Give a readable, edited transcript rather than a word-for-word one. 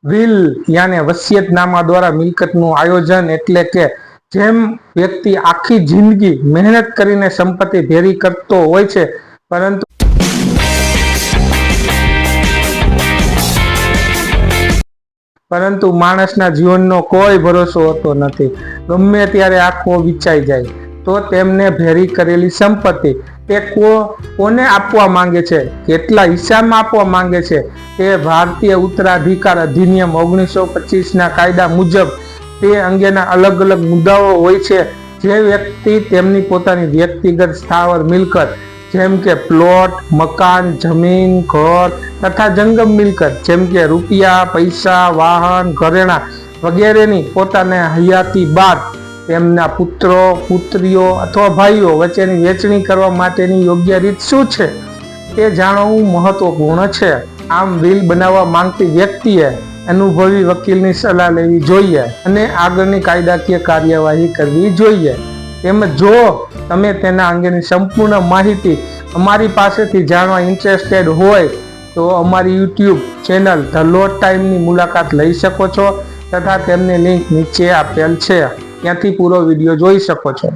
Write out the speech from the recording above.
Will યાને વસિયતનામા દ્વારા મિલકતનું આયોજન એટલે કે જેમ વ્યક્તિ આખી જિંદગી મહેનત કરીને સંપત્તિ ભેરી કરતો હોય છે, પરંતુ માણસના જીવનનો કોઈ ભરોસો હોતો નથી. ગમે ત્યારે આંખો વિચાઈ જાય તો તેમને ભેરી કરેલી સંપત્તિ તે કોને આપવા માંગે છે, કેટલા હિસ્સામાં આપવા માંગે છે, તે ભારતીય ઉત્તરાધિકાર અધિનિયમ 1925ના કાયદા મુજબ તે અંગેના અલગ અલગ મુદ્દાઓ હોય છે. જે વ્યક્તિ તેમની પોતાની વ્યક્તિગત સ્થાવર મિલકત જેમ કે પ્લોટ, મકાન, જમીન, ઘર તથા જંગમ મિલકત જેમ કે રૂપિયા, પૈસા, વાહન, ઘરેણાં વગેરેની પોતાને હયાતી બાદ તેમના પુત્રો, પુત્રીઓ અથવા ભાઈઓ વચ્ચેની વહેંચણી કરવા માટેની યોગ્ય રીત શું છે તે જાણવું મહત્વપૂર્ણ છે. આમ વિલ બનાવવા માંગતી વ્યક્તિએ અનુભવી વકીલની સલાહ લેવી જોઈએ અને આગળની કાયદાકીય કાર્યવાહી કરવી જોઈએ. તેમજ જો તમે તેના અંગેની સંપૂર્ણ માહિતી અમારી પાસેથી જાણવા ઇન્ટરેસ્ટેડ હોય તો અમારી YouTube ચેનલ ધ લો ટાઈમની મુલાકાત લઈ શકો છો તથા તેમની લિંક નીચે આપેલ છે, ત્યાંથી પૂરો વિડીયો જોઈ શકો છો.